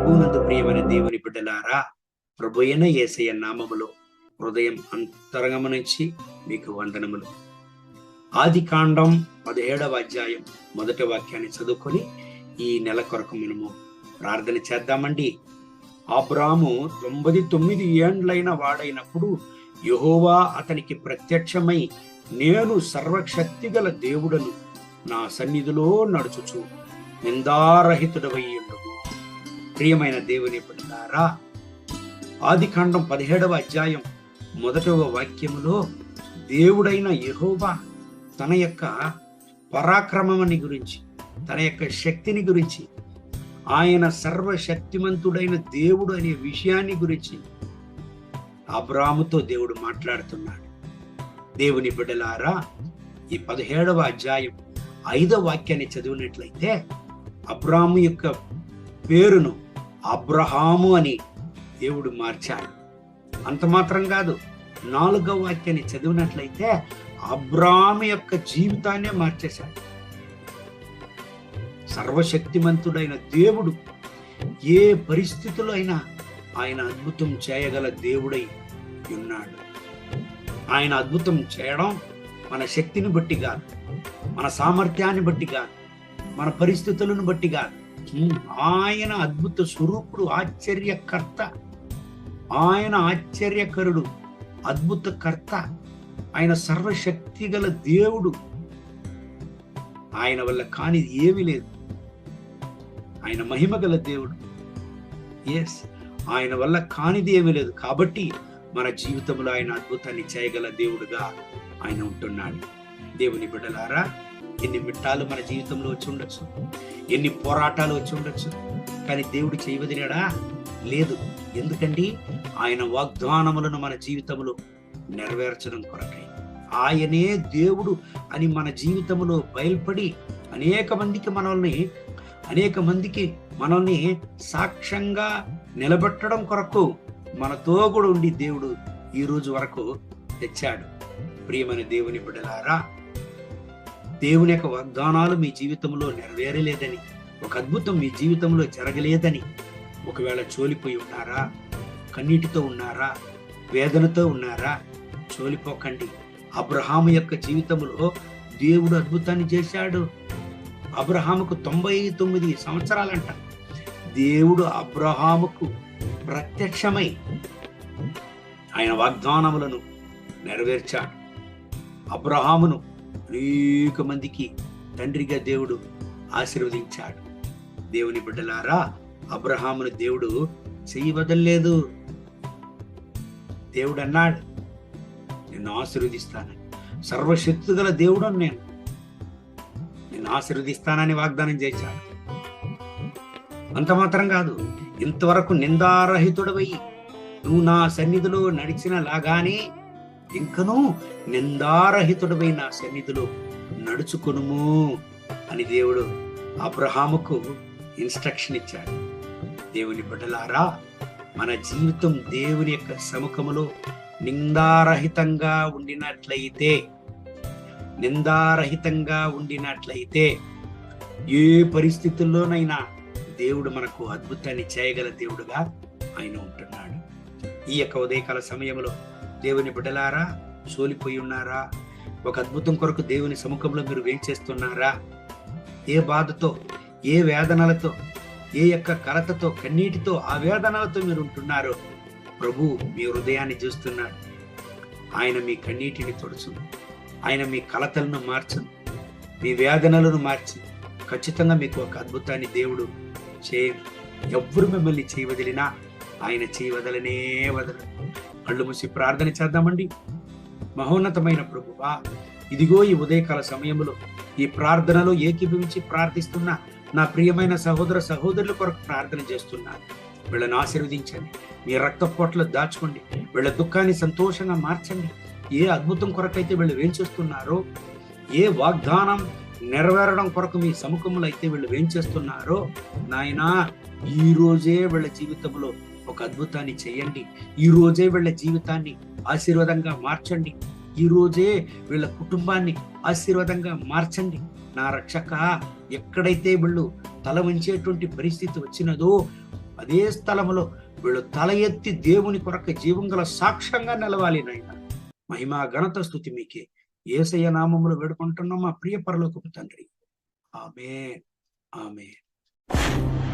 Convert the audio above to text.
ప్రభువునందు ప్రియమైన దేవుని బిడ్డలారా, ప్రభు అయిన యేసయ్య నామములో హృదయం అంతరంగము నుంచి మీకు వందనములు. ఆదికాండం 17వ అధ్యాయం 1వ వాక్యాన్ని చదువుకొని ఈ నెల కొరకు మనము ప్రార్థన చేద్దామండి. అబ్రాము 99 ఏండ్లైన వాడైనప్పుడు యెహోవా అతనికి ప్రత్యక్షమై, నేను సర్వశక్తిగల దేవుడను, నా సన్నిధిలో నడుచుచు నిందారహితుడవై ఉండవు. ప్రియమైన దేవుని బిడ్డలారా, ఆదికాండం 17వ అధ్యాయం 1వ వాక్యములో దేవుడైన యెహోవా తన యొక్క పరాక్రమాన్ని గురించి, తన యొక్క శక్తిని గురించి, ఆయన సర్వశక్తిమంతుడైన దేవుడు అనే విషయాన్ని గురించి అబ్రాముతో దేవుడు మాట్లాడుతున్నాడు. దేవుని బిడ్డలారా, ఈ 17వ అధ్యాయం 5వ వాక్యాన్ని చదివినట్లయితే అబ్రాము యొక్క పేరును అబ్రహాము అని దేవుడు మార్చాడు. అంత మాత్రం కాదు, 4వ వాక్యాన్ని చదివినట్లయితే అబ్రాము యొక్క జీవితాన్నే మార్చేశాడు. సర్వశక్తిమంతుడైన దేవుడు ఏ పరిస్థితుల్లో అయినా ఆయన అద్భుతం చేయగల దేవుడై ఉన్నాడు. ఆయన అద్భుతం చేయడం మన శక్తిని బట్టి కాదు, మన సామర్థ్యాన్ని బట్టి కాదు, మన పరిస్థితులను బట్టి కాదు. ఆయన అద్భుత స్వరూపుడు, ఆశ్చర్యకర్త. ఆయన ఆశ్చర్యకరుడు, అద్భుతకర్త. ఆయన సర్వశక్తి గల దేవుడు. ఆయన వల్ల కానిది ఏమీ లేదు. ఆయన మహిమ గల దేవుడు. ఆయన వల్ల కానిది ఏమీ లేదు. కాబట్టి మన జీవితంలో ఆయన అద్భుతాన్ని చేయగల దేవుడుగా ఆయన ఉంటున్నాడు. దేవుని బిడ్డలారా, ఎన్ని మిట్టాలు మన జీవితంలో వచ్చి ఉండొచ్చు, ఎన్ని పోరాటాలు వచ్చి ఉండొచ్చు, కానీ దేవుడు చేయవదినాడా? లేదు. ఎందుకండి? ఆయన వాగ్దానములను మన జీవితంలో నెరవేర్చడం కొరకై, ఆయనే దేవుడు అని మన జీవితంలో బయలుపడి అనేక మందికి మనల్ని సాక్ష్యంగా నిలబెట్టడం కొరకు మనతో కూడా ఉండి దేవుడు ఈ రోజు వరకు తెచ్చాడు. ప్రియమైన దేవుని బిడ్డలారా, దేవుని యొక్క వాగ్దానాలు మీ జీవితంలో నెరవేరలేదని, ఒక అద్భుతం మీ జీవితంలో జరగలేదని ఒకవేళ చోలిపోయి ఉన్నారా? కన్నీటితో ఉన్నారా? వేదనతో ఉన్నారా? చోలిపోకండి. అబ్రహాము యొక్క జీవితంలో దేవుడు అద్భుతాన్ని చేశాడు. అబ్రహాముకు 99 సంవత్సరాలంట. దేవుడు అబ్రహాముకు ప్రత్యక్షమై ఆయన వాగ్దానములను నెరవేర్చాడు. అబ్రహామును అనేక మందికి తండ్రిగా దేవుడు ఆశీర్వదించాడు. దేవుని బిడ్డలారా, అబ్రహామును దేవుడు చెయ్యి వదలలేదు. దేవుడు అన్నాడు, నిన్ను ఆశీర్వదిస్తానని. సర్వశక్తి గల దేవుడు నిన్ను ఆశీర్వదిస్తానని వాగ్దానం చేశాడు. అంత మాత్రం కాదు, ఇంతవరకు నిందారహితుడవై నువ్వు నా సన్నిధిలో నడిచిన లాగానే ఇంకనూ నిందారహితుడవై నా సన్నిధిలో నడుచుకొనుము అని దేవుడు అబ్రహాముకు ఇన్స్ట్రక్షన్ ఇచ్చాడు. దేవుని బిడ్డలారా, మన జీవితం దేవుని యొక్క సముఖములో నిందారహితంగా ఉండినట్లయితే ఏ పరిస్థితుల్లోనైనా దేవుడు మనకు అద్భుతాన్ని చేయగల దేవుడుగా ఆయన ఉంటున్నాడు. ఈ యొక్క ఉదయకాల సమయంలో దేవుని బిడ్డలారా, సోలిపోయి ఉన్నారా? ఒక అద్భుతం కొరకు దేవుని సముఖంలో మీరు వేంచేస్తున్నారా? ఏ బాధతో, ఏ వేదనలతో, ఏ యొక్క కలతతో, కన్నీటితో, ఆ వేదనలతో మీరు ఉంటున్నారో ప్రభు మీ హృదయాన్ని చూస్తున్నాడు. ఆయన మీ కన్నీటిని తొడుచును, ఆయన మీ కలతలను మార్చును, మీ వేదనలను మార్చి ఖచ్చితంగా మీకు ఒక అద్భుతాన్ని దేవుడు చేయను. ఎవ్వరు మిమ్మల్ని చేయవదిలినా ఆయన చేయవదలనే వదలడు. కళ్ళు మూసి ప్రార్థన చేద్దామండి. మహోన్నతమైన ప్రభువా, ఇదిగో ఈ ఉదయకాల సమయంలో ఈ ప్రార్థనలో ఏకీభవించి ప్రార్థిస్తున్న నా ప్రియమైన సహోదర సహోదరుల కొరకు ప్రార్థన చేస్తున్నాను. వీళ్ళని ఆశీర్వదించండి, మీ రక్త పొట్లో దాచుకోండి, వీళ్ళ దుఃఖాన్ని సంతోషంగా మార్చండి. ఏ అద్భుతం కొరకైతే వీళ్ళు వేంచేస్తున్నారో, ఏ వాగ్దానం నెరవేరడం కొరకు మీ సముఖంలో అయితే వీళ్ళు వేంచేస్తున్నారో, నాయనా ఈ రోజే వీళ్ళ జీవితంలో ఒక అద్భుతాన్ని చేయండి. ఈ రోజే వీళ్ళ జీవితాన్ని ఆశీర్వాదంగా మార్చండి. ఈ రోజే వీళ్ళ కుటుంబాన్ని ఆశీర్వాదంగా మార్చండి. నా రక్షక, ఎక్కడైతే వీళ్ళు తల వంచేటువంటి పరిస్థితి వచ్చినదో అదే స్థలములో వీళ్ళు తల ఎత్తి దేవుని కొరకు జీవం గల సాక్ష్యంగా నిలవాలి నాయన. మహిమ ఘనత స్తుతి మీకే. యేసయ్య నామములో వేడుకుంటున్నాం మా ప్రియ పరలోకపు తండ్రి. ఆమేన్. ఆమేన్.